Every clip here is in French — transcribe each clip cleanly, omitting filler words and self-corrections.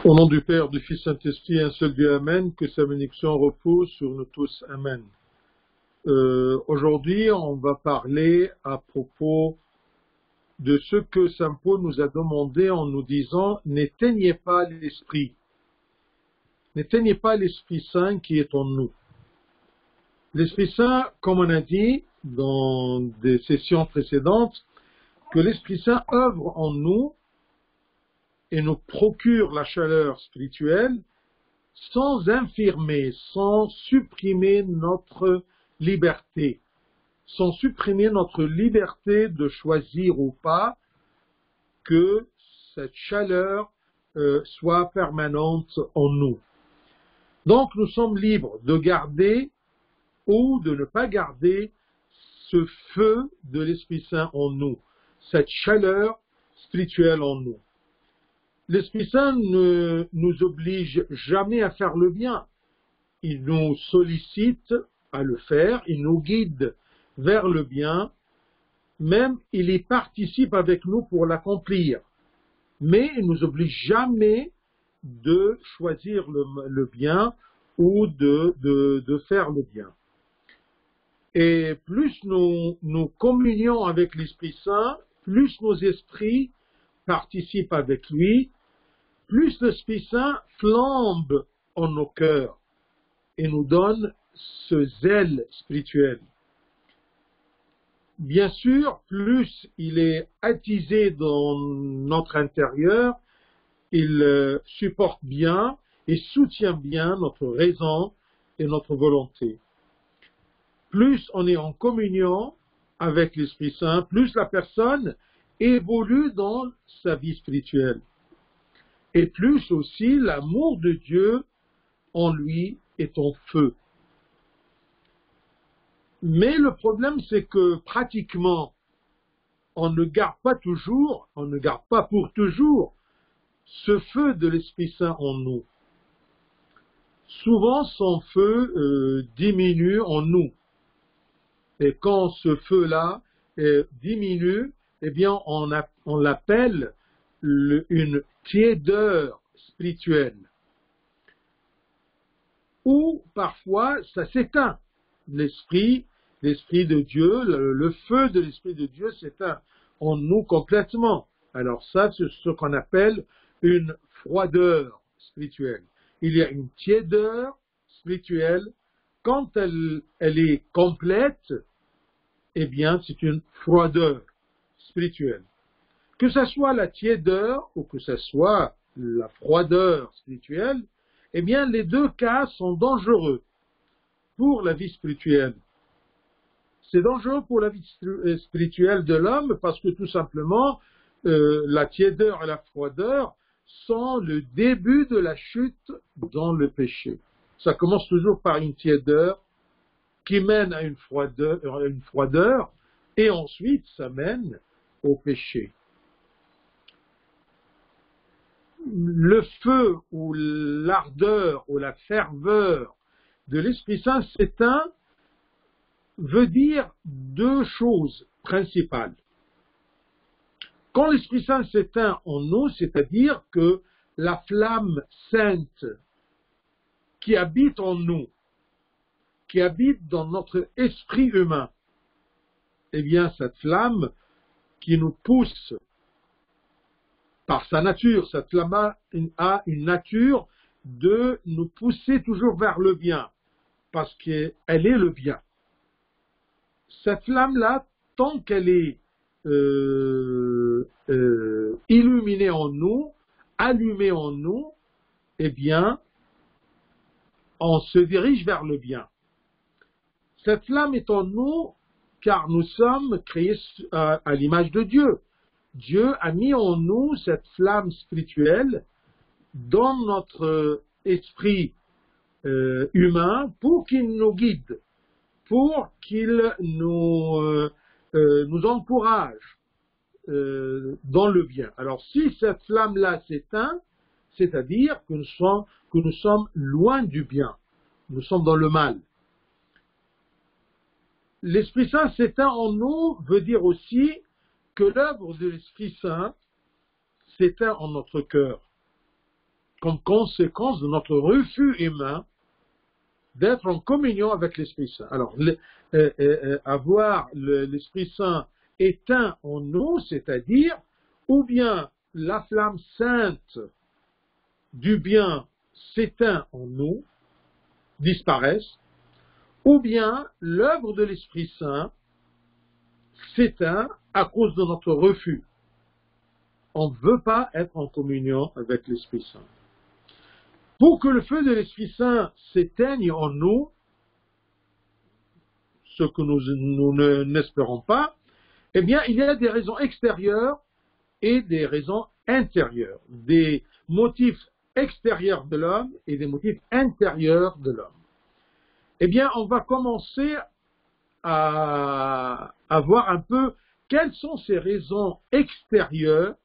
Au nom du Père, du Fils Saint-Esprit, un seul Dieu, Amen, que sa bénédiction repose sur nous tous, Amen. Aujourd'hui, on va parler à propos de ce que Saint Paul nous a demandé en nous disant « N'éteignez pas l'Esprit, n'éteignez pas l'Esprit Saint qui est en nous ». L'Esprit Saint, comme on a dit dans des sessions précédentes, que l'Esprit Saint œuvre en nous et nous procure la chaleur spirituelle sans infirmer, sans supprimer notre liberté, sans supprimer notre liberté de choisir ou pas que cette chaleur soit permanente en nous. Donc nous sommes libres de garder ou de ne pas garder ce feu de l'Esprit Saint en nous, cette chaleur spirituelle en nous. L'Esprit Saint ne nous oblige jamais à faire le bien. Il nous sollicite à le faire, il nous guide vers le bien, même il y participe avec nous pour l'accomplir. Mais il ne nous oblige jamais de choisir le bien ou de faire le bien. Et plus nous communions avec l'Esprit Saint, plus nos esprits participent avec lui, plus l'Esprit Saint flambe en nos cœurs et nous donne ce zèle spirituel. Bien sûr, plus il est attisé dans notre intérieur, il supporte bien et soutient bien notre raison et notre volonté. Plus on est en communion avec l'Esprit Saint, plus la personne évolue dans sa vie spirituelle. Et plus aussi l'amour de Dieu en lui est en feu. Mais le problème, c'est que pratiquement, on ne garde pas pour toujours ce feu de l'Esprit Saint en nous. Souvent, son feu diminue en nous. Et quand ce feu-là diminue, eh bien, on l'appelle une tiédeur spirituelle. Ou parfois, ça s'éteint. L'Esprit de Dieu, le feu de l'Esprit de Dieu s'éteint en nous complètement. Alors ça, c'est ce qu'on appelle une froideur spirituelle. Il y a une tiédeur spirituelle. Quand elle est complète, eh bien, c'est une froideur spirituelle. Que ce soit la tiédeur ou que ce soit la froideur spirituelle, eh bien, les deux cas sont dangereux pour la vie spirituelle. C'est dangereux pour la vie spirituelle de l'homme parce que tout simplement, la tiédeur et la froideur sont le début de la chute dans le péché. Ça commence toujours par une tiédeur qui mène à une froideur et ensuite ça mène au péché. Le feu ou l'ardeur ou la ferveur de l'Esprit Saint s'éteint veut dire deux choses principales. Quand l'Esprit Saint s'éteint en nous, c'est-à-dire que la flamme sainte qui habite en nous, qui habite dans notre esprit humain, eh bien cette flamme qui nous pousse par sa nature, cette flamme a une nature de nous pousser toujours vers le bien, parce qu'elle est le bien. Cette flamme-là, tant qu'elle est illuminée en nous, allumée en nous, eh bien, on se dirige vers le bien. Cette flamme est en nous, car nous sommes créés à l'image de Dieu. Dieu a mis en nous cette flamme spirituelle dans notre esprit humain pour qu'il nous guide, pour qu'il nous encourage dans le bien. Alors si cette flamme-là s'éteint, c'est-à-dire que nous sommes loin du bien, nous sommes dans le mal. L'Esprit Saint s'éteint en nous veut dire aussi que l'œuvre de l'Esprit Saint s'éteint en notre cœur. comme conséquence de notre refus humain d'être en communion avec l'Esprit Saint. Alors, avoir l'Esprit Saint éteint en nous, c'est-à-dire, ou bien la flamme sainte du bien s'éteint en nous, disparaisse, ou bien l'œuvre de l'Esprit Saint s'éteint à cause de notre refus. On ne veut pas être en communion avec l'Esprit Saint. Pour que le feu de l'Esprit Saint s'éteigne en nous, ce que nous n'espérons pas, eh bien, il y a des raisons extérieures et des raisons intérieures, des motifs extérieurs de l'homme et des motifs intérieurs de l'homme. Eh bien, on va commencer à voir un peu quelles sont ces raisons extérieures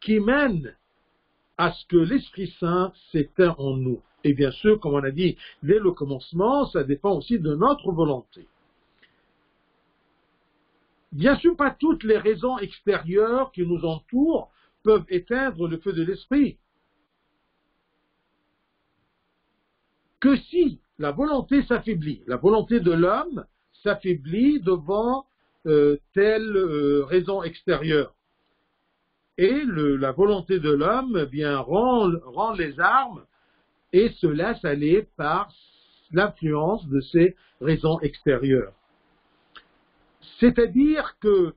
qui mènent à ce que l'Esprit Saint s'éteint en nous. Et bien sûr, comme on a dit dès le commencement, ça dépend aussi de notre volonté. Bien sûr, pas toutes les raisons extérieures qui nous entourent peuvent éteindre le feu de l'Esprit. Que si la volonté s'affaiblit, la volonté de l'homme s'affaiblit devant telle raison extérieure. Et la volonté de l'homme rend les armes et se laisse aller par l'influence de ces raisons extérieures. C'est-à-dire que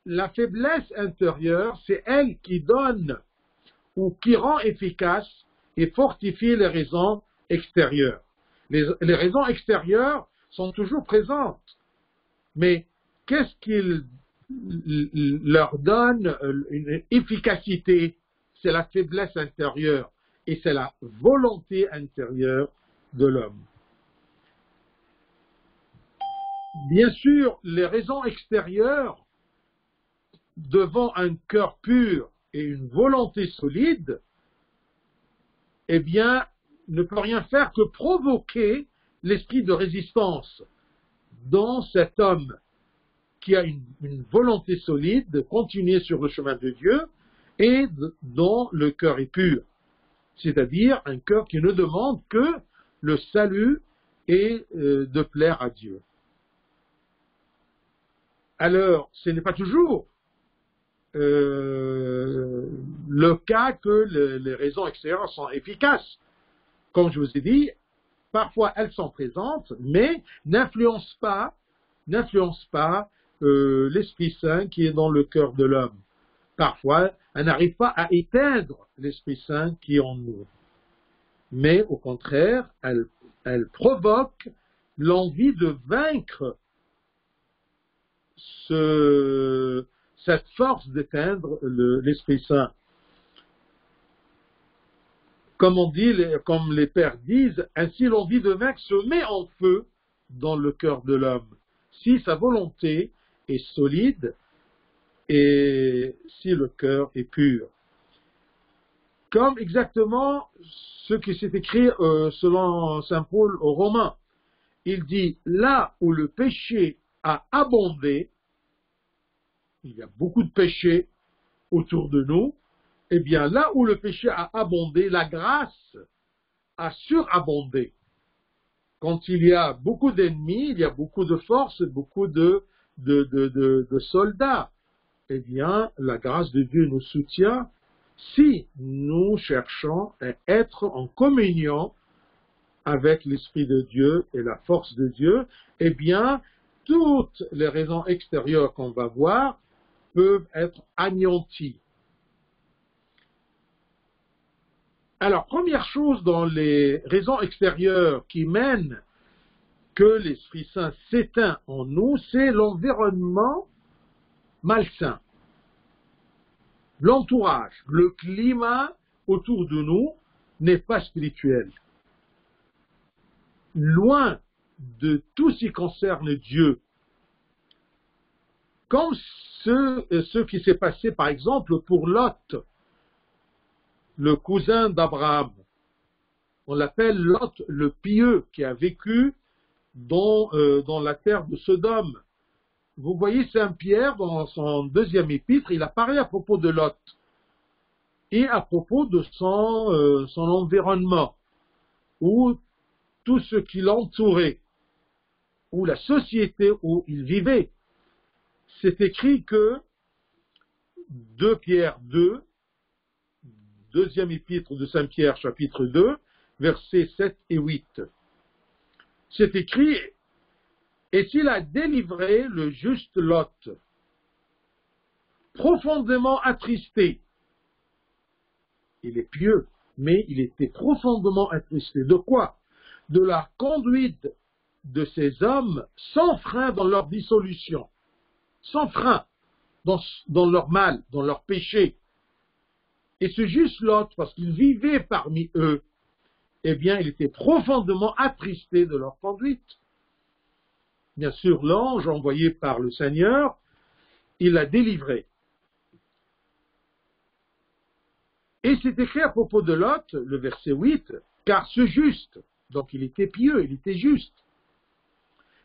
la faiblesse intérieure, c'est elle qui donne ou qui rend efficace et fortifie les raisons extérieures. Les raisons extérieures sont toujours présentes, mais qu'est-ce qu'il leur donne une efficacité? C'est la faiblesse intérieure et c'est la volonté intérieure de l'homme. Bien sûr, les raisons extérieures, devant un cœur pur et une volonté solide, eh bien, ne peut rien faire que provoquer l'esprit de résistance dans cet homme qui a une volonté solide de continuer sur le chemin de Dieu et dont le cœur est pur. C'est-à-dire un cœur qui ne demande que le salut et de plaire à Dieu. Alors, ce n'est pas toujours le cas que les raisons extérieures sont efficaces. Comme je vous ai dit, parfois elles sont présentes, mais n'influencent pas l'Esprit Saint qui est dans le cœur de l'homme. Parfois, elle n'arrive pas à éteindre l'Esprit Saint qui est en nous. Mais au contraire, elle provoque l'envie de vaincre cette force d'éteindre l'Esprit Saint. Comme les pères disent, ainsi l'envie de vaincre se met en feu dans le cœur de l'homme, si sa volonté est solide et si le cœur est pur. Comme exactement ce qui s'est écrit selon saint Paul aux Romains. Il dit, là où le péché a abondé, il y a beaucoup de péchés autour de nous, eh bien là où le péché a abondé, la grâce a surabondé. Quand il y a beaucoup d'ennemis, il y a beaucoup de forces, beaucoup de soldats, eh bien la grâce de Dieu nous soutient si nous cherchons à être en communion avec l'Esprit de Dieu et la force de Dieu, eh bien toutes les raisons extérieures qu'on va voir peuvent être anéanties. Alors, première chose dans les raisons extérieures qui mènent que l'Esprit Saint s'éteint en nous, c'est l'environnement malsain. L'entourage, le climat autour de nous n'est pas spirituel. Loin de tout ce qui concerne Dieu. Comme ce qui s'est passé, par exemple, pour Lot, le cousin d'Abraham. On l'appelle Lot le pieux, qui a vécu dans la terre de Sodome. Vous voyez Saint Pierre, dans son deuxième épître, il a parlé à propos de Lot. et à propos de son environnement, ou tout ce qui l'entourait, ou la société où il vivait. C'est écrit que 2 Pierre 2, deuxième épître de Saint Pierre, chapitre 2, versets 7 et 8. C'est écrit, et s'il a délivré le juste Lot, profondément attristé, il est pieux, mais il était profondément attristé. De quoi? De la conduite de ces hommes sans frein dans leur dissolution, sans frein dans leur mal, dans leur péché. Et ce juste Lot, parce qu'il vivait parmi eux, eh bien, il était profondément attristé de leur conduite. Bien sûr, l'ange envoyé par le Seigneur, il l'a délivré. Et c'est écrit à propos de Lot, le verset 8, car ce juste, donc il était pieux, il était juste,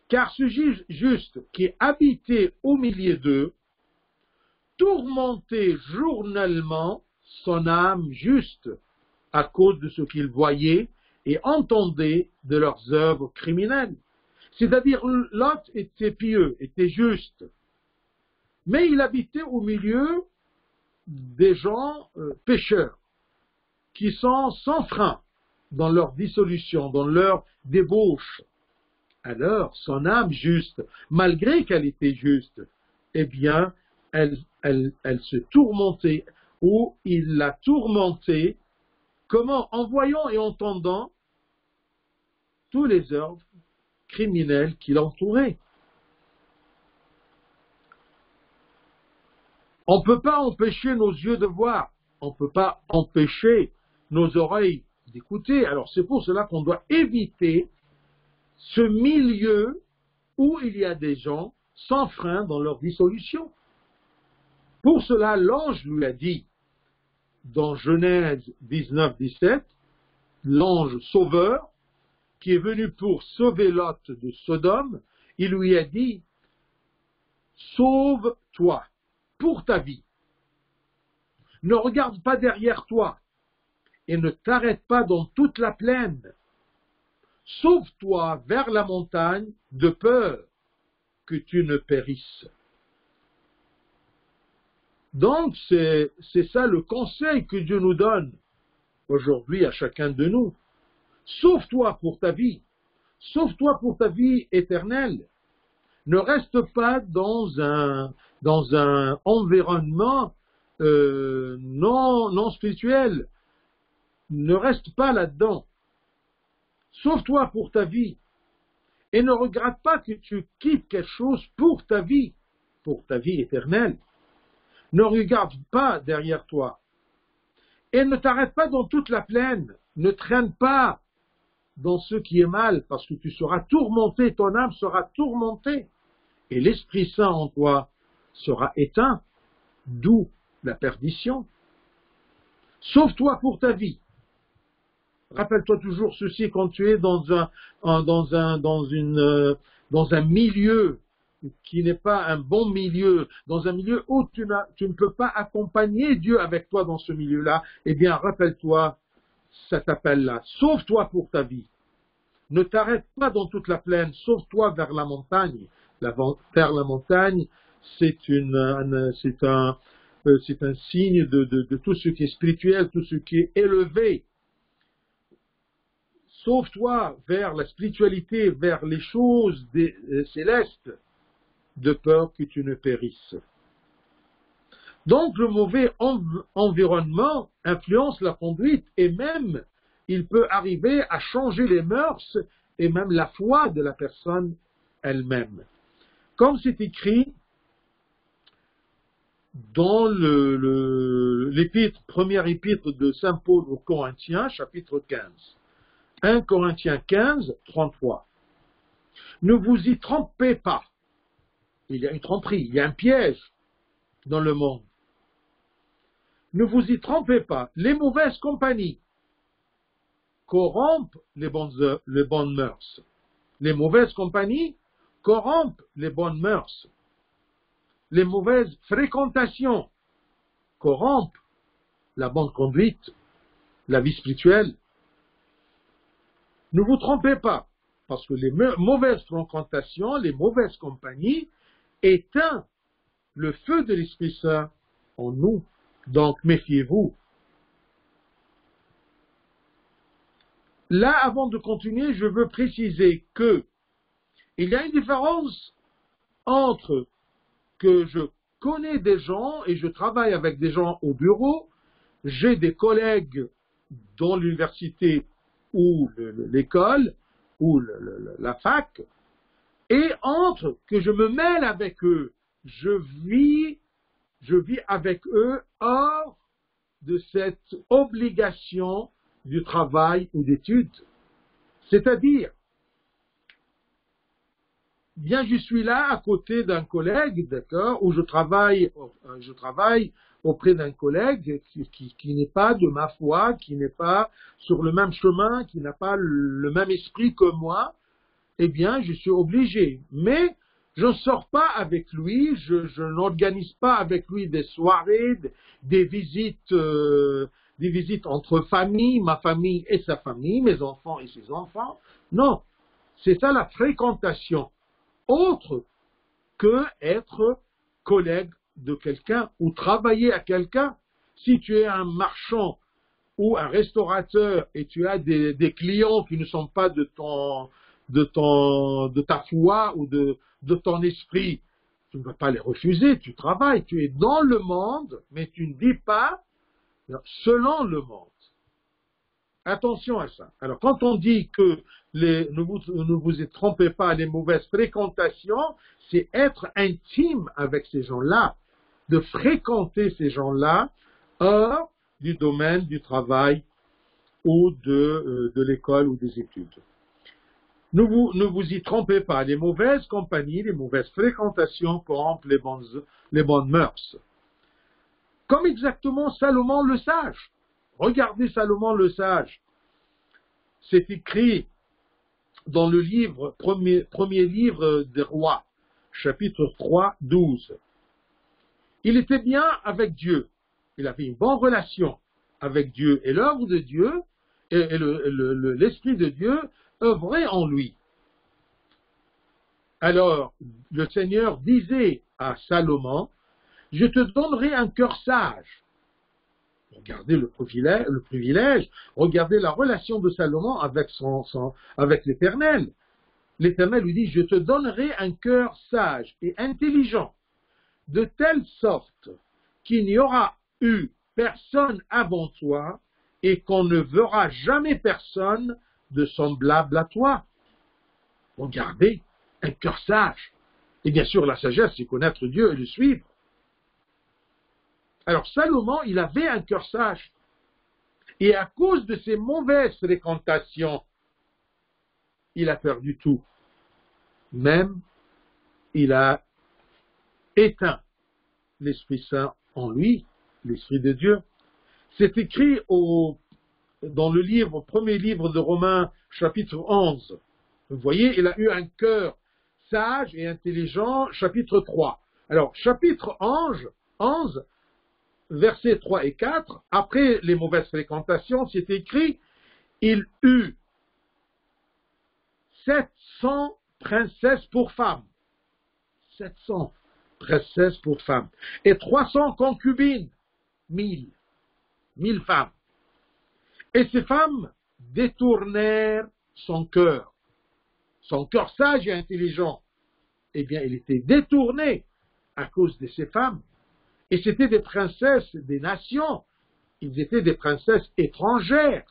car ce juste qui habitait au milieu d'eux, tourmentait journellement son âme juste à cause de ce qu'il voyait et entendait de leurs œuvres criminelles. C'est-à-dire, Lot était pieux, était juste, mais il habitait au milieu des gens pécheurs, qui sont sans frein dans leur dissolution, dans leur débauche. Alors, son âme juste, malgré qu'elle était juste, eh bien, elle se tourmentait, ou il la tourmentait, comment? En voyant et entendant tous les œuvres criminels qui l'entouraient. On ne peut pas empêcher nos yeux de voir, on ne peut pas empêcher nos oreilles d'écouter. Alors c'est pour cela qu'on doit éviter ce milieu où il y a des gens sans frein dans leur dissolution. Pour cela, l'ange lui a dit, dans Genèse 19-17, l'ange sauveur, qui est venu pour sauver Lot de Sodome, il lui a dit, sauve-toi pour ta vie. Ne regarde pas derrière toi et ne t'arrête pas dans toute la plaine. Sauve-toi vers la montagne de peur que tu ne périsses. Donc, c'est ça le conseil que Dieu nous donne aujourd'hui à chacun de nous. Sauve-toi pour ta vie. Sauve-toi pour ta vie éternelle. Ne reste pas dans un environnement non spirituel. Ne reste pas là-dedans. Sauve-toi pour ta vie. Et ne regrette pas que tu quittes quelque chose pour ta vie éternelle. Ne regarde pas derrière toi. Et ne t'arrête pas dans toute la plaine. Ne traîne pas dans ce qui est mal, parce que tu seras tourmenté, ton âme sera tourmentée. Et l'Esprit Saint en toi sera éteint, d'où la perdition. Sauve-toi pour ta vie. Rappelle-toi toujours ceci quand tu es dans un milieu qui n'est pas un bon milieu, dans un milieu où tu ne peux pas accompagner Dieu avec toi dans ce milieu-là, eh bien rappelle-toi cet appel-là. Sauve-toi pour ta vie. Ne t'arrête pas dans toute la plaine, sauve-toi vers la montagne. Vers la montagne, c'est un signe de tout ce qui est spirituel, tout ce qui est élevé. Sauve-toi vers la spiritualité, vers les choses célestes, de peur que tu ne périsses. Donc le mauvais environnement influence la conduite et même il peut arriver à changer les mœurs et même la foi de la personne elle-même. Comme c'est écrit dans l'épître, première épître de Saint Paul aux Corinthiens, chapitre 15. 1 Corinthiens 15, 33. Ne vous y trompez pas. Il y a une tromperie, il y a un piège dans le monde. Ne vous y trompez pas. Les mauvaises compagnies corrompent les bonnes mœurs. Les mauvaises compagnies corrompent les bonnes mœurs. Les mauvaises fréquentations corrompent la bonne conduite, la vie spirituelle. Ne vous trompez pas, parce que les mauvaises fréquentations, les mauvaises compagnies éteignent le feu de l'Esprit Saint en nous. Donc, méfiez-vous. Là, avant de continuer, je veux préciser que il y a une différence entre que je connais des gens et je travaille avec des gens au bureau, j'ai des collègues dans l'université ou l'école ou la fac, et entre que je me mêle avec eux, je vis avec eux hors de cette obligation du travail ou d'études. C'est-à-dire, bien je suis là à côté d'un collègue, d'accord, où je travaille auprès d'un collègue qui n'est pas de ma foi, qui n'est pas sur le même chemin, qui n'a pas le même esprit que moi, eh bien, je suis obligé. Mais je ne sors pas avec lui, je n'organise pas avec lui des soirées, des visites entre familles, ma famille et sa famille, mes enfants et ses enfants. Non, c'est ça la fréquentation. Autre que être collègue de quelqu'un ou travailler à quelqu'un. Si tu es un marchand ou un restaurateur et tu as des clients qui ne sont pas de ta foi ou de ton esprit, tu ne vas pas les refuser, tu travailles, tu es dans le monde, mais tu ne dis pas selon le monde. Attention à ça. Alors, quand on dit que ne vous y trompez pas, les mauvaises fréquentations, c'est être intime avec ces gens-là, de fréquenter ces gens-là hors du domaine du travail ou de l'école ou des études. Ne vous y trompez pas, les mauvaises compagnies, les mauvaises fréquentations corrompent les bonnes mœurs. Comme exactement Salomon le sage. Regardez Salomon le sage. C'est écrit dans le premier livre des rois, chapitre 3, 12. Il était bien avec Dieu. Il avait une bonne relation avec Dieu. Et l'œuvre de Dieu, et l'Esprit de Dieu œuvrait en lui. Alors, le Seigneur disait à Salomon, « Je te donnerai un cœur sage. » Regardez le privilège, regardez la relation de Salomon avec l'Éternel. L'Éternel lui dit, je te donnerai un cœur sage et intelligent, de telle sorte qu'il n'y aura eu personne avant toi et qu'on ne verra jamais personne de semblable à toi. Regardez, un cœur sage. Et bien sûr, la sagesse, c'est connaître Dieu et le suivre. Alors Salomon, il avait un cœur sage. Et à cause de ses mauvaises fréquentations, il a perdu tout. Même, il a éteint l'Esprit Saint en lui, l'Esprit de Dieu. C'est écrit dans le premier livre de Romains, chapitre 11. Vous voyez, il a eu un cœur sage et intelligent, chapitre 3. Alors, chapitre 11, versets 3 et 4, après les mauvaises fréquentations, c'est écrit, il eut 700 princesses pour femmes. 700 princesses pour femmes. Et 300 concubines. 1000 femmes. Et ces femmes détournèrent son cœur sage et intelligent. Eh bien, il était détourné à cause de ces femmes. Et c'était des princesses des nations. Ils étaient des princesses étrangères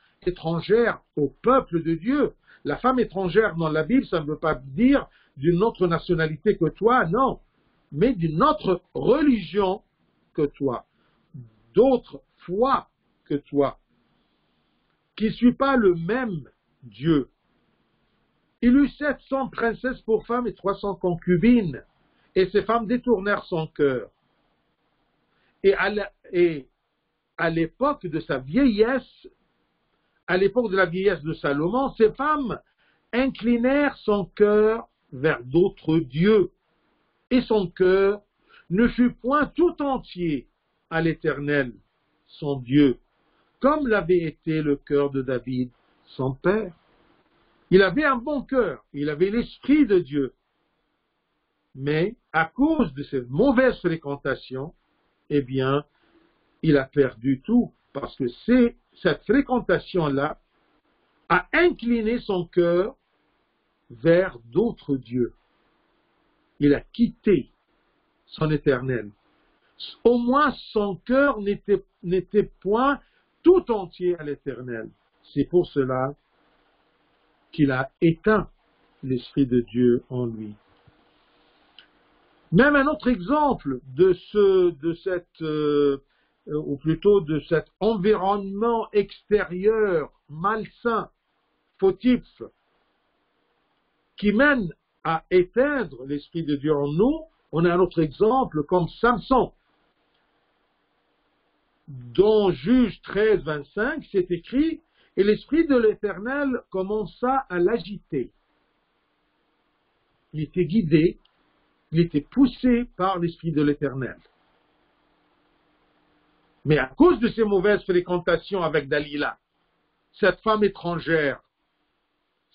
au peuple de Dieu. La femme étrangère dans la Bible, ça ne veut pas dire d'une autre nationalité que toi, non, mais d'une autre religion que toi, d'autres foi que toi, qui ne suit pas le même Dieu. Il eut 700 princesses pour femmes et 300 concubines, et ces femmes détournèrent son cœur. Et à l'époque de sa vieillesse, à l'époque de la vieillesse de Salomon, ces femmes inclinèrent son cœur vers d'autres dieux, et son cœur ne fut point tout entier à l'Éternel, son Dieu. comme l'avait été le cœur de David, son père. Il avait un bon cœur, il avait l'Esprit de Dieu. Mais à cause de cette mauvaise fréquentation, eh bien, il a perdu tout. Parce que cette fréquentation-là a incliné son cœur vers d'autres dieux. Il a quitté son Éternel. Au moins, son cœur n'était point tout entier à l'Éternel. C'est pour cela qu'il a éteint l'Esprit de Dieu en lui. Même un autre exemple de cet environnement extérieur malsain, fautif, qui mène à éteindre l'Esprit de Dieu en nous. On a un autre exemple comme Samson. Dans Juge 13, 25, c'est écrit « Et l'Esprit de l'Éternel commença à l'agiter. » Il était guidé, il était poussé par l'Esprit de l'Éternel. Mais à cause de ses mauvaises fréquentations avec Dalila, cette femme étrangère,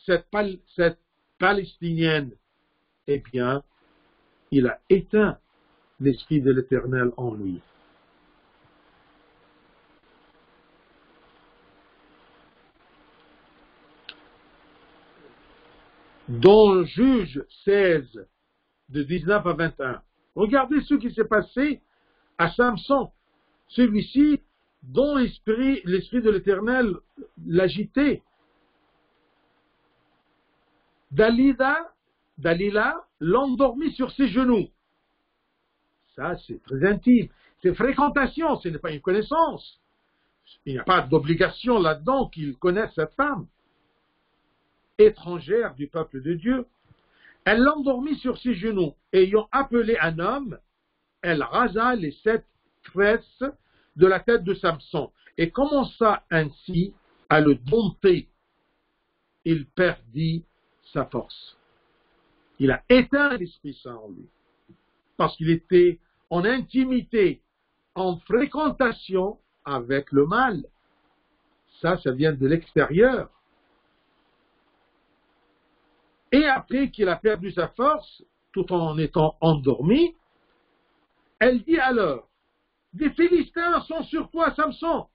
cette Palestinienne, eh bien, il a éteint l'Esprit de l'Éternel en lui. Dans Juge 16, de 19 à 21, regardez ce qui s'est passé à Samson. Celui-ci, dont l'Esprit de l'Éternel l'agitait. Dalila l'endormit sur ses genoux. Ça, c'est très intime. C'est fréquentation, ce n'est pas une connaissance. Il n'y a pas d'obligation là-dedans qu'il connaisse cette femme, étrangère du peuple de Dieu. Elle l'endormit sur ses genoux, et ayant appelé un homme, elle rasa les 7 tresses de la tête de Samson, et commença ainsi à le dompter. Il perdit sa force. Il a éteint l'Esprit Saint en lui, parce qu'il était en intimité, en fréquentation avec le mal. Ça vient de l'extérieur. Et après qu'il a perdu sa force, tout en étant endormi, elle dit alors, « Des Philistins sont sur toi, Samson !»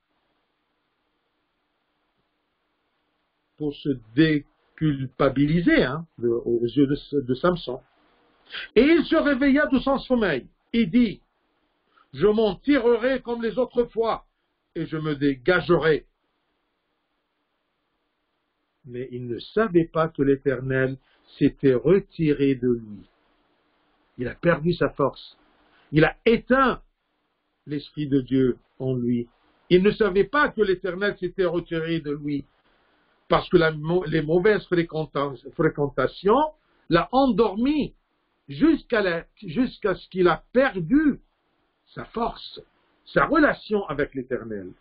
Pour se déculpabiliser aux yeux de Samson. Et il se réveilla de son sommeil et dit, « Je m'en tirerai comme les autres fois, et je me dégagerai. » Mais il ne savait pas que l'Éternel s'était retiré de lui. Il a perdu sa force. Il a éteint l'Esprit de Dieu en lui. Il ne savait pas que l'Éternel s'était retiré de lui, parce que les mauvaises fréquentations l'ont endormi jusqu'à ce qu'il a perdu sa force, sa relation avec l'Éternel.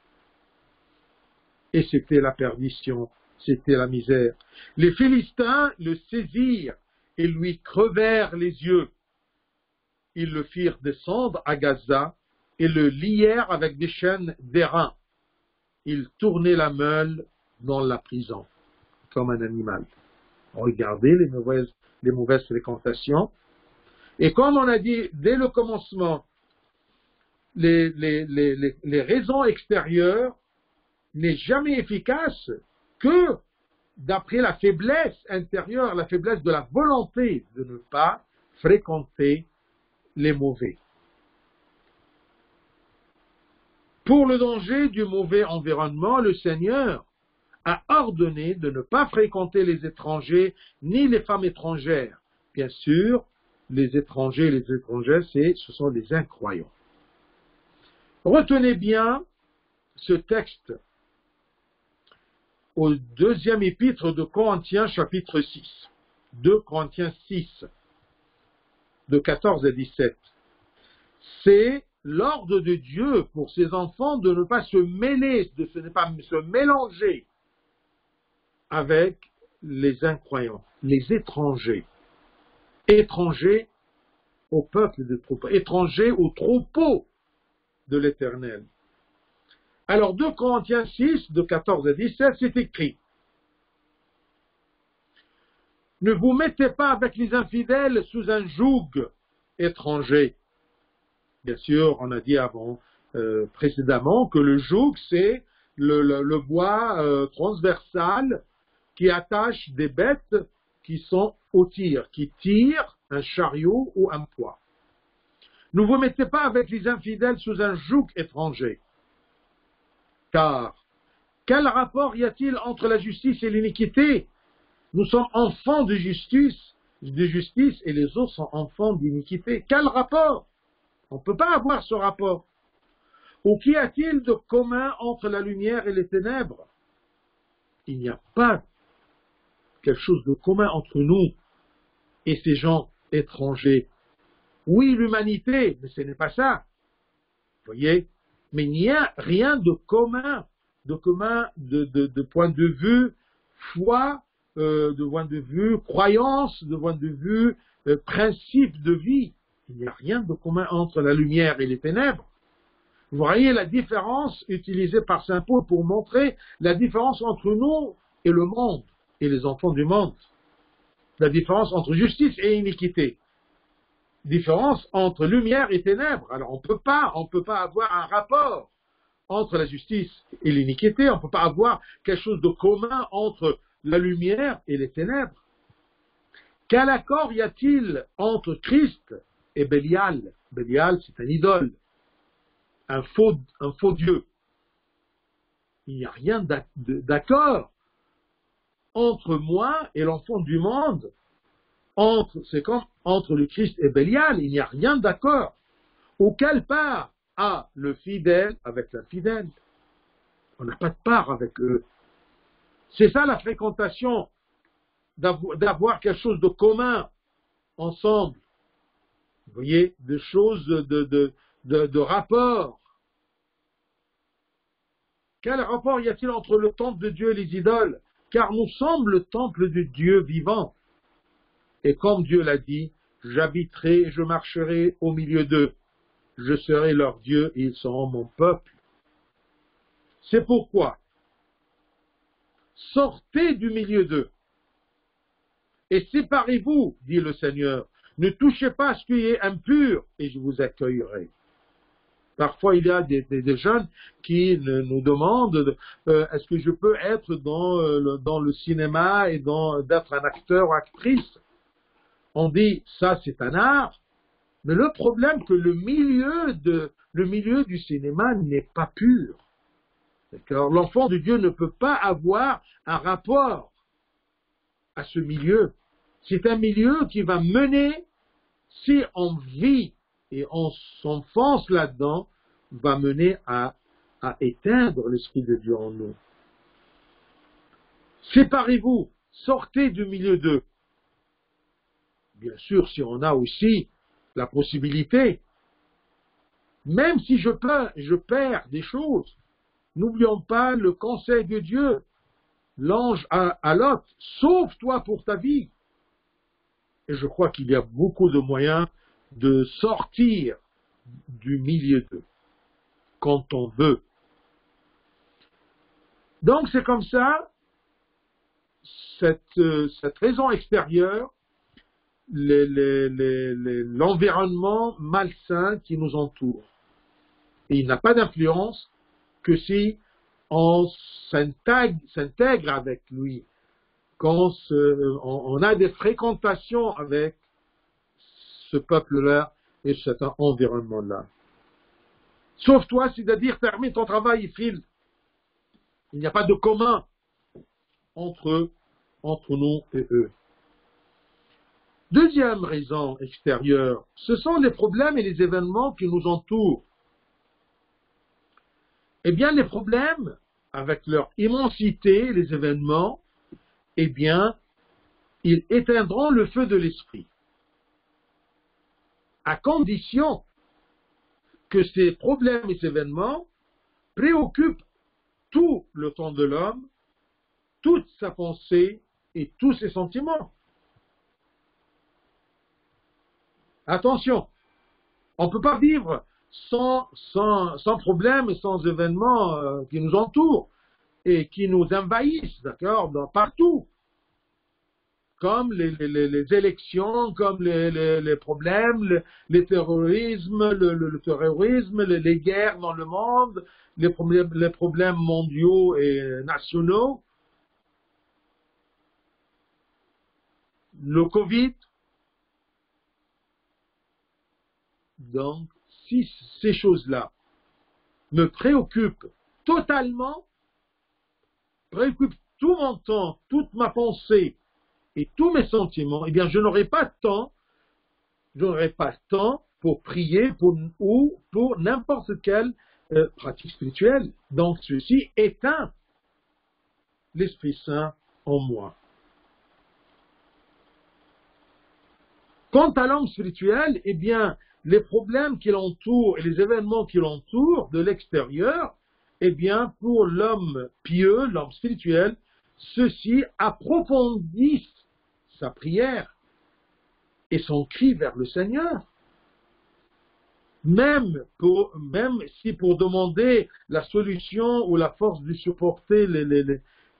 Et c'était la perdition. C'était la misère. Les Philistins le saisirent et lui crevèrent les yeux. Ils le firent descendre à Gaza et le lièrent avec des chaînes d'airain. Ils tournaient la meule dans la prison, comme un animal. Regardez les mauvaises fréquentations. Et comme on a dit dès le commencement, les raisons extérieures n'est jamais efficace que d'après la faiblesse intérieure, la faiblesse de la volonté de ne pas fréquenter les mauvais. Pour le danger du mauvais environnement, le Seigneur a ordonné de ne pas fréquenter les étrangers ni les femmes étrangères. Bien sûr, les étrangers et les étrangères, ce sont les incroyants. Retenez bien ce texte au deuxième épître de Corinthiens, chapitre 6. 2 Corinthiens 6, de 14 à 17. C'est l'ordre de Dieu pour ses enfants de ne pas se mêler, de ne pas se mélanger avec les incroyants, les étrangers. Étrangers au peuple de troupeau, étrangers au troupeau de l'Éternel. Alors 2 Corinthiens 6, de 14 à 17, c'est écrit: ne vous mettez pas avec les infidèles sous un joug étranger. Bien sûr, on a dit précédemment que le joug, c'est le bois transversal qui attache des bêtes qui sont au tir, qui tirent un chariot ou un poids. Ne vous mettez pas avec les infidèles sous un joug étranger. Car, quel rapport y a-t-il entre la justice et l'iniquité? Nous sommes enfants de justice et les autres sont enfants d'iniquité. Quel rapport? On ne peut pas avoir ce rapport. Ou qu'y a-t-il de commun entre la lumière et les ténèbres? Il n'y a pas quelque chose de commun entre nous et ces gens étrangers. Oui, l'humanité, mais ce n'est pas ça. Vous voyez? Mais il n'y a rien de commun, de point de vue foi, de point de vue croyance, de point de vue principe de vie. Il n'y a rien de commun entre la lumière et les ténèbres. Vous voyez la différence utilisée par saint Paul pour montrer la différence entre nous et le monde, et les enfants du monde. La différence entre justice et iniquité. Différence entre lumière et ténèbres. Alors on peut pas avoir un rapport entre la justice et l'iniquité. On ne peut pas avoir quelque chose de commun entre la lumière et les ténèbres. Quel accord y a-t-il entre Christ et Bélial? Bélial, c'est un idole, un faux Dieu. Il n'y a rien d'accord entre moi et l'enfant du monde. C'est comme entre le Christ et Bélial, il n'y a rien d'accord. Auquel part a le fidèle avec l'infidèle? On n'a pas de part avec eux. C'est ça la fréquentation, d'avoir quelque chose de commun ensemble. Vous voyez, des choses de rapport. Quel rapport y a-t-il entre le temple de Dieu et les idoles? Car nous sommes le temple de Dieu vivant. Et comme Dieu l'a dit, j'habiterai et je marcherai au milieu d'eux. Je serai leur Dieu et ils seront mon peuple. C'est pourquoi, sortez du milieu d'eux et séparez-vous, dit le Seigneur. Ne touchez pas à ce qui est impur et je vous accueillerai. Parfois, il y a des jeunes qui nous demandent est-ce que je peux être dans le cinéma et d'être un acteur ou actrice? On dit ça c'est un art, mais le problème c'est que le milieu du cinéma n'est pas pur. D'accord? L'enfant de Dieu ne peut pas avoir un rapport à ce milieu. C'est un milieu qui va mener, si on vit et on s'enfonce là-dedans, va mener à éteindre l'Esprit de Dieu en nous. Séparez-vous, sortez du milieu d'eux. Bien sûr, si on a aussi la possibilité, même si je perds des choses, n'oublions pas le conseil de Dieu. L'ange à Lot, sauve-toi pour ta vie. Et je crois qu'il y a beaucoup de moyens de sortir du milieu d'eux, quand on veut. Donc c'est comme ça, cette raison extérieure, l'environnement malsain qui nous entoure. Et il n'a pas d'influence que si on s'intègre avec lui, quand on a des fréquentations avec ce peuple-là et cet environnement-là. Sauve-toi, c'est-à-dire termine ton travail et file. Il n'y a pas de commun entre nous et eux. Deuxième raison extérieure, ce sont les problèmes et les événements qui nous entourent. Eh bien, les problèmes, avec leur immensité, les événements, eh bien, ils éteindront le feu de l'esprit. À condition que ces problèmes et ces événements préoccupent tout le temps de l'homme, toute sa pensée et tous ses sentiments. Attention, on ne peut pas vivre sans problème et sans événements qui nous entourent et qui nous envahissent, d'accord, partout. Comme les élections, comme les problèmes, les terrorismes, le terrorisme, les guerres dans le monde, les problèmes mondiaux et nationaux, le Covid. Donc, si ces choses-là me préoccupent totalement, préoccupent tout mon temps, toute ma pensée et tous mes sentiments, eh bien, je n'aurai pas de temps pour prier ou pour n'importe quelle pratique spirituelle. Donc, ceci éteint l'Esprit Saint en moi. Quant à l'homme spirituel, eh bien, les problèmes qui l'entourent et les événements qui l'entourent de l'extérieur, eh bien, pour l'homme pieux, l'homme spirituel, ceux-ci approfondissent sa prière et son cri vers le Seigneur. Même si pour demander la solution ou la force de supporter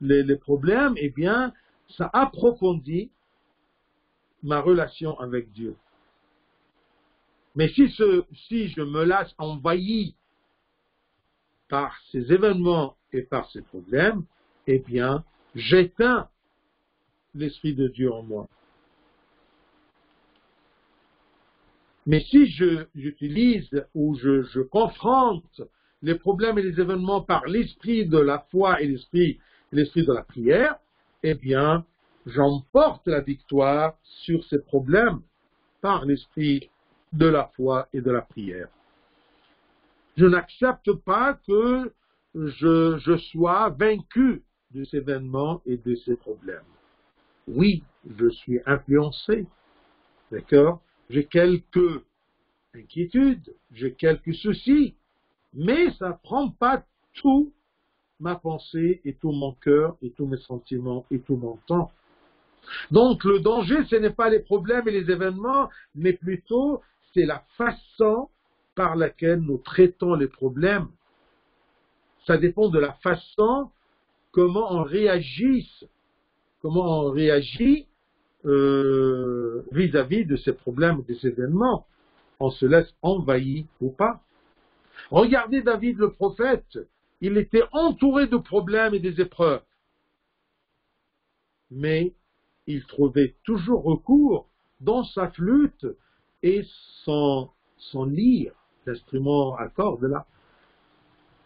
les problèmes, eh bien, ça approfondit ma relation avec Dieu. Mais si je me laisse envahir par ces événements et par ces problèmes, eh bien, j'éteins l'Esprit de Dieu en moi. Mais si j'utilise ou je confronte les problèmes et les événements par l'esprit de la foi et l'esprit de la prière, eh bien, j'emporte la victoire sur ces problèmes par l'esprit de la foi et de la prière. Je n'accepte pas que je sois vaincu de ces événements et de ces problèmes. Oui, je suis influencé, d'accord? J'ai quelques inquiétudes, j'ai quelques soucis, mais ça ne prend pas toute ma pensée et tout mon cœur et tous mes sentiments et tout mon temps. Donc le danger, ce n'est pas les problèmes et les événements, mais plutôt c'est la façon par laquelle nous traitons les problèmes. Ça dépend de la façon comment on réagit vis-à-vis de ces problèmes et des événements. On se laisse envahir ou pas. Regardez David le prophète, il était entouré de problèmes et des épreuves. Mais il trouvait toujours recours dans sa flûte et son lyre, l'instrument à cordes là.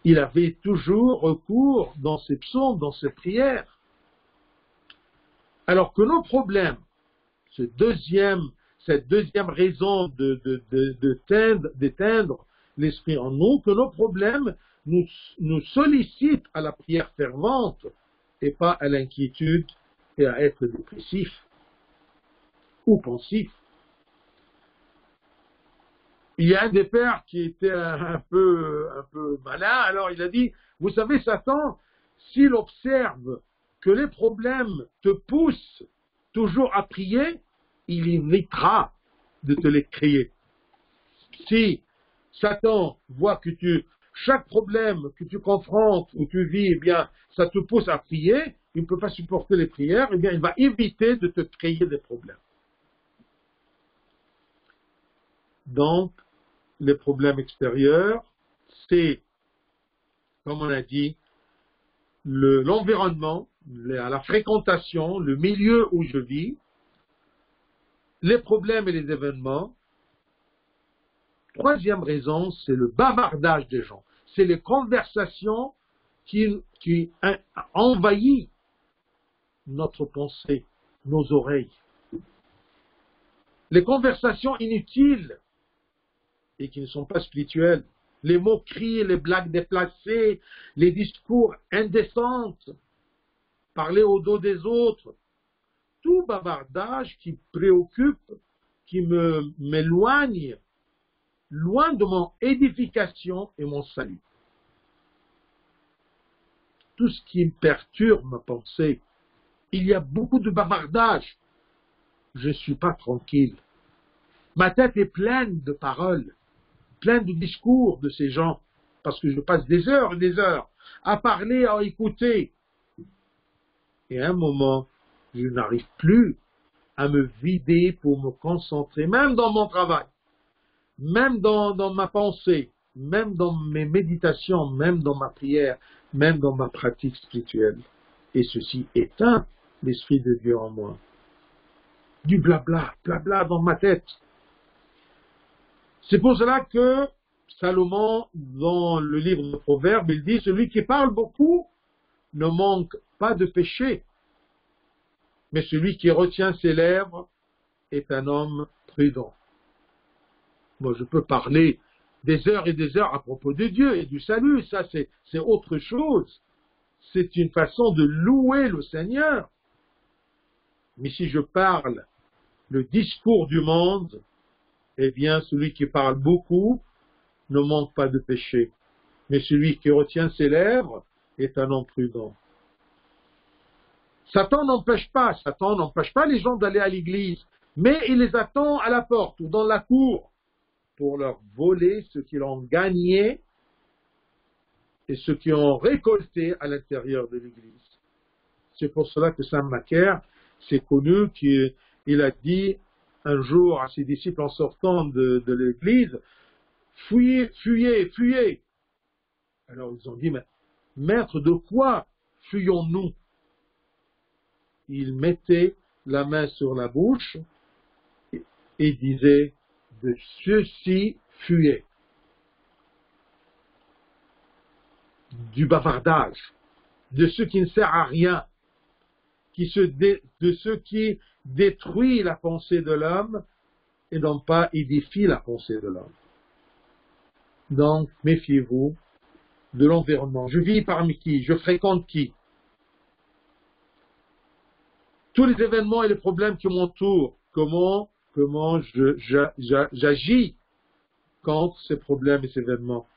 Il avait toujours recours dans ses psaumes, dans ses prières. Alors que nos problèmes, cette deuxième raison d'éteindre l'esprit en nous, que nos problèmes nous sollicitent à la prière fervente et pas à l'inquiétude et à être dépressif ou pensif. Il y a un des pères qui était un peu malin, alors il a dit, vous savez, Satan, s'il observe que les problèmes te poussent toujours à prier, il évitera de te les créer. Si Satan voit que chaque problème que tu confrontes ou tu vis, eh bien, ça te pousse à prier, il ne peut pas supporter les prières, eh bien, il va éviter de te créer des problèmes. Donc, les problèmes extérieurs, c'est, comme on a dit, l'environnement, la fréquentation, le milieu où je vis, les problèmes et les événements. Troisième raison, c'est le bavardage des gens. C'est les conversations qui envahissent notre pensée, nos oreilles. Les conversations inutiles et qui ne sont pas spirituelles. Les moqueries, les blagues déplacées, les discours indécents, parler au dos des autres. Tout bavardage qui préoccupe, qui m'éloigne loin de mon édification et mon salut. Tout ce qui me perturbe ma pensée. Il y a beaucoup de bavardage. Je ne suis pas tranquille. Ma tête est pleine de paroles. plein de discours de ces gens, parce que je passe des heures et des heures à parler, à écouter. Et à un moment, je n'arrive plus à me vider pour me concentrer, même dans mon travail, même dans ma pensée, même dans mes méditations, même dans ma prière, même dans ma pratique spirituelle. Et ceci éteint l'Esprit de Dieu en moi. Du blabla, blabla dans ma tête. C'est pour cela que Salomon, dans le livre de Proverbes, il dit, celui qui parle beaucoup ne manque pas de péché, mais celui qui retient ses lèvres est un homme prudent. Moi, je peux parler des heures et des heures à propos de Dieu et du salut, ça c'est autre chose. C'est une façon de louer le Seigneur. Mais si je parle le discours du monde, eh bien, celui qui parle beaucoup ne manque pas de péché. Mais celui qui retient ses lèvres est un homme prudent. Satan n'empêche pas les gens d'aller à l'église, mais il les attend à la porte ou dans la cour pour leur voler ce qu'ils ont gagné et ce qu'ils ont récolté à l'intérieur de l'église. C'est pour cela que Saint Macaire, c'est connu qu'il a dit un jour à ses disciples en sortant de l'église, fuyez, fuyez, fuyez. Alors ils ont dit, mais maître, de quoi fuyons-nous? Il mettait la main sur la bouche et disait, de ceci fuyez. Du bavardage, de ce qui ne sert à rien, de ce qui détruit la pensée de l'homme et non pas édifie la pensée de l'homme. Donc, méfiez-vous de l'environnement. Je vis parmi qui? Je fréquente qui? Tous les événements et les problèmes qui m'entourent, comment j'agis contre ces problèmes et ces événements.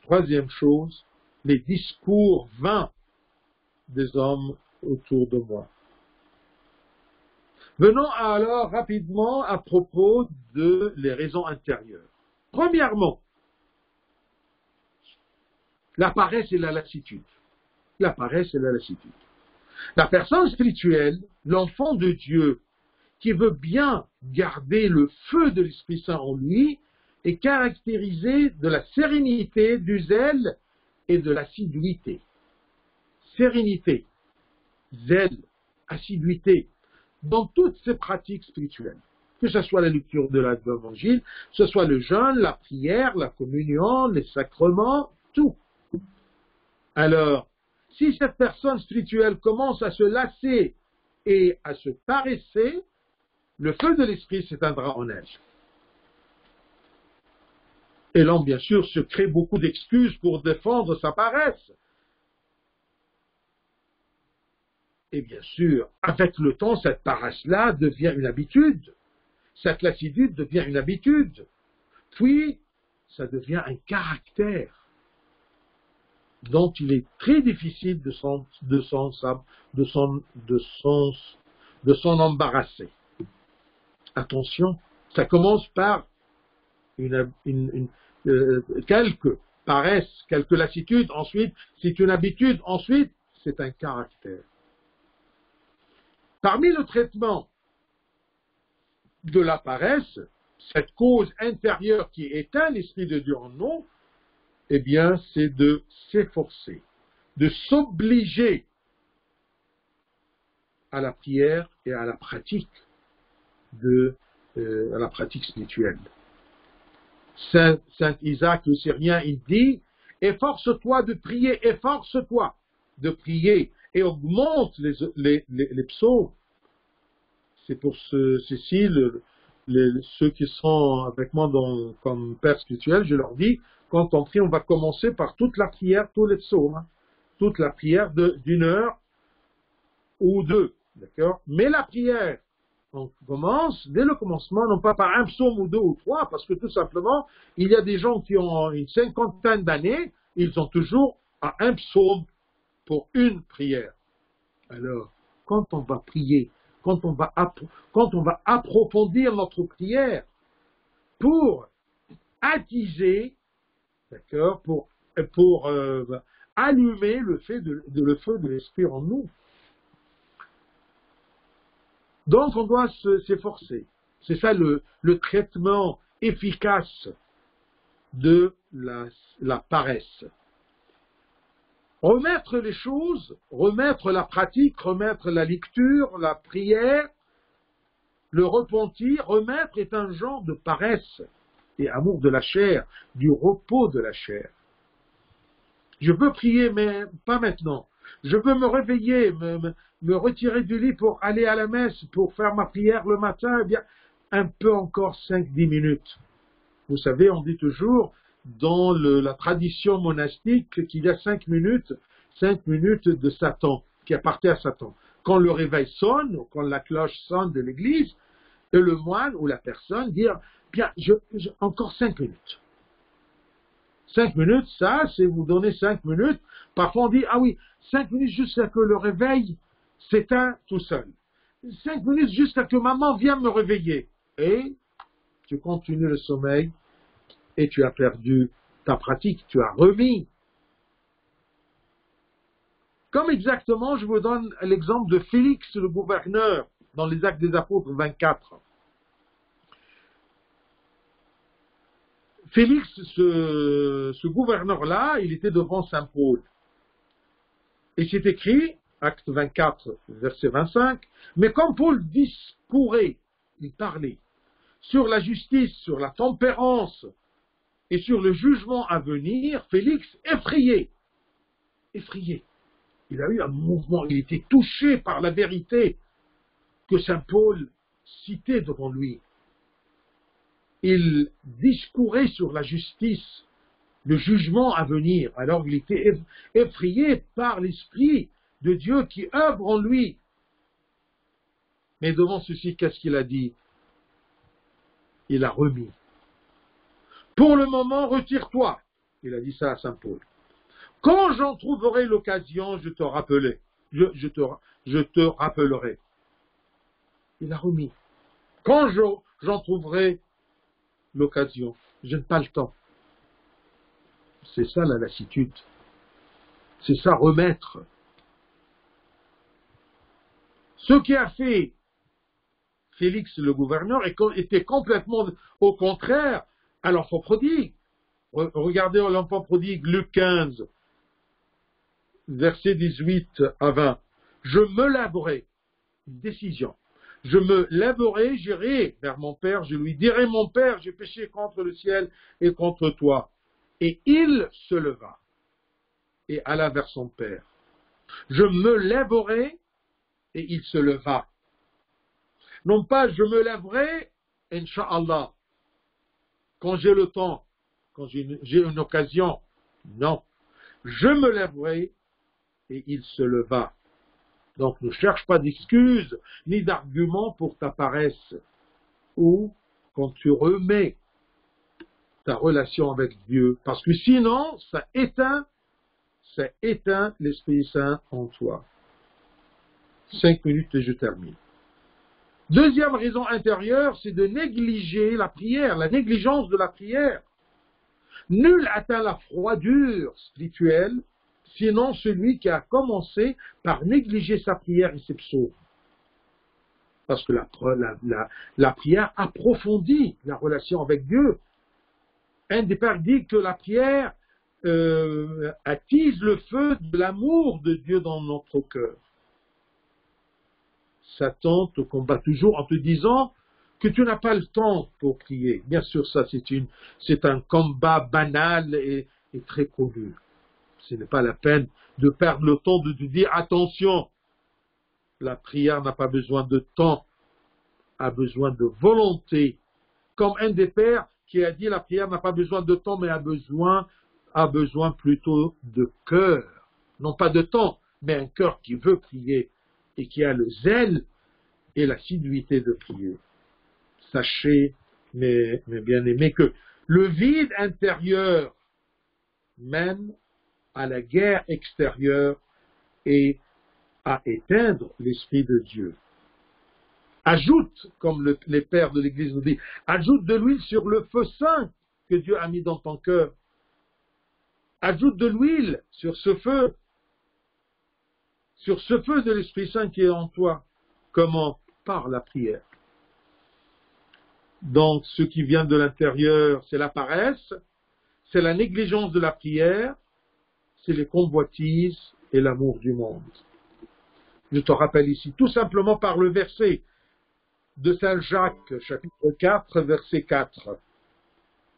Troisième chose, les discours vains des hommes autour de moi. Venons alors rapidement à propos de les raisons intérieures. Premièrement, la paresse et la lassitude. La paresse et la lassitude. La personne spirituelle, l'enfant de Dieu, qui veut bien garder le feu de l'Esprit Saint en lui, est caractérisé de la sérénité, du zèle et de l'assiduité. Sérénité, zèle, assiduité, dans toutes ces pratiques spirituelles. Que ce soit la lecture de l'Évangile, que ce soit le jeûne, la prière, la communion, les sacrements, tout. Alors, si cette personne spirituelle commence à se lasser et à se paresser, le feu de l'esprit s'éteindra en elle. Et l'homme, bien sûr, se crée beaucoup d'excuses pour défendre sa paresse. Et bien sûr, avec le temps, cette paresse-là devient une habitude. Cette lassitude devient une habitude. Puis, ça devient un caractère dont il est très difficile de s'en embarrasser. Attention, ça commence par quelques paresses, quelques lassitudes, ensuite c'est une habitude, ensuite c'est un caractère. Parmi le traitement de la paresse, cette cause intérieure qui éteint l'Esprit de Dieu en nous, eh bien, c'est de s'efforcer, de s'obliger à la prière et à la pratique à la pratique spirituelle. Saint Isaac le Syrien, il dit, efforce-toi de prier, efforce-toi de prier et augmente les psaumes. C'est pour ceci, ceux qui sont avec moi comme père spirituel, je leur dis, quand on prie, on va commencer par toute la prière, tous les psaumes, toute la prière d'une heure ou deux, d'accord? Mais la prière, on commence dès le commencement, non pas par un psaume ou deux ou trois, parce que tout simplement, il y a des gens qui ont une cinquantaine d'années, ils ont toujours un psaume pour une prière. Alors, quand on va prier, quand on va approfondir notre prière pour attiser, d'accord, pour allumer le feu de l'esprit en nous. Donc on doit s'efforcer. C'est ça le traitement efficace de la paresse. Remettre les choses, remettre la pratique, remettre la lecture, la prière, le repentir, remettre est un genre de paresse et amour de la chair, du repos de la chair. Je veux prier, mais pas maintenant. Je veux me réveiller, me retirer du lit pour aller à la messe, pour faire ma prière le matin, eh bien, un peu encore 5-10 minutes. Vous savez, on dit toujours, dans la tradition monastique, qu'il y a 5 minutes de Satan, qui appartient à Satan. Quand le réveil sonne, ou quand la cloche sonne de l'église, et le moine ou la personne dit, bien, encore 5 minutes. 5 minutes, ça, c'est vous donner 5 minutes. Parfois on dit, ah oui, 5 minutes jusqu'à que le réveil s'éteint tout seul. 5 minutes jusqu'à que maman vienne me réveiller. Et tu continues le sommeil et tu as perdu ta pratique, tu as remis. Comme exactement, je vous donne l'exemple de Félix le gouverneur dans les Actes des Apôtres 24. Félix, ce gouverneur-là, il était devant Saint Paul. Et c'est écrit, Acte 24, verset 25, mais comme Paul discourait, il parlait, sur la justice, sur la tempérance et sur le jugement à venir, Félix, effrayé. Il a eu un mouvement, il était touché par la vérité que Saint Paul citait devant lui. Il discourait sur la justice, le jugement à venir. Alors il était effrayé par l'Esprit de Dieu qui œuvre en lui. Mais devant ceci, qu'est-ce qu'il a dit? Il a remis. Pour le moment, retire-toi. Il a dit ça à Saint Paul. Quand j'en trouverai l'occasion, je te rappellerai. Je te rappellerai. Il a remis. Quand j'en trouverai l'occasion, je n'ai pas le temps. C'est ça la lassitude. C'est ça remettre. Ce qui a fait Félix le gouverneur était complètement au contraire à l'enfant prodigue. Regardez l'enfant prodigue, Luc 15, versets 18 à 20. Je me lèverai, une décision. Je me lèverai, j'irai vers mon père, je lui dirai, mon père, j'ai péché contre le ciel et contre toi. Et il se leva et alla vers son père. Je me lèverai et il se leva. Non pas je me lèverai, Inch'Allah, quand j'ai le temps, quand j'ai une occasion. Non. Je me lèverai et il se leva. Donc ne cherche pas d'excuses ni d'arguments pour ta paresse ou quand tu remets ta relation avec Dieu. Parce que sinon, ça éteint l'Esprit Saint en toi. 5 minutes et je termine. Deuxième raison intérieure, c'est de négliger la prière, la négligence de la prière. Nul atteint la froidure spirituelle, sinon celui qui a commencé par négliger sa prière et ses psaumes. Parce que la prière approfondit la relation avec Dieu. Un des pères dit que la prière attise le feu de l'amour de Dieu dans notre cœur. Satan te combat toujours en te disant que tu n'as pas le temps pour prier. Bien sûr, ça c'est un combat banal et très connu. Ce n'est pas la peine de perdre le temps de te dire attention, la prière n'a pas besoin de temps, a besoin de volonté. Comme un des pères qui a dit la prière n'a pas besoin de temps, mais a besoin plutôt de cœur. Non pas de temps, mais un cœur qui veut prier et qui a le zèle et l'assiduité de prier. Sachez, mes bien-aimés, que le vide intérieur mène à la guerre extérieure et à éteindre l'Esprit de Dieu. Ajoute, comme les pères de l'Église nous disent, ajoute de l'huile sur le feu saint que Dieu a mis dans ton cœur. Ajoute de l'huile sur ce feu de l'Esprit Saint qui est en toi. Comment? Par la prière. Donc, ce qui vient de l'intérieur, c'est la paresse, c'est la négligence de la prière, c'est les convoitises et l'amour du monde. Je te rappelle ici, tout simplement par le verset de Saint Jacques, chapitre 4, verset 4.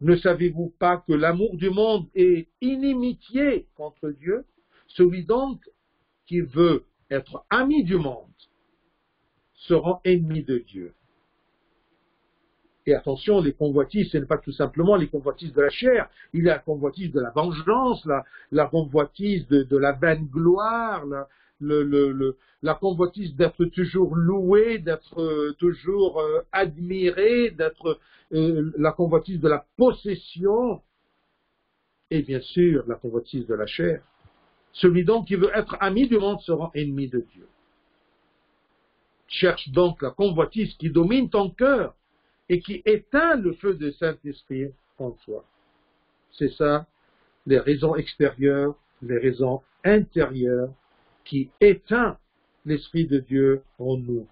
Ne savez-vous pas que l'amour du monde est inimitié contre Dieu? Celui donc qui veut être ami du monde sera ennemi de Dieu. Et attention, les convoitises, ce n'est pas tout simplement les convoitises de la chair, il y a la convoitise de la vengeance, la convoitise de la vaine gloire, la convoitise d'être toujours loué, d'être toujours admiré, d'être la convoitise de la possession, et bien sûr la convoitise de la chair. Celui donc qui veut être ami du monde sera ennemi de Dieu. Cherche donc la convoitise qui domine ton cœur et qui éteint le feu du Saint-Esprit en toi. C'est ça, les raisons extérieures, les raisons intérieures qui éteint l'Esprit de Dieu en nous.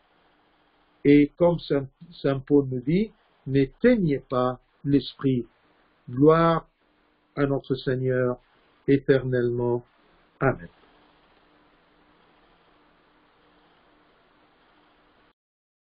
Et comme Saint Paul nous dit, n'éteignez pas l'Esprit. Gloire à notre Seigneur éternellement. Amen.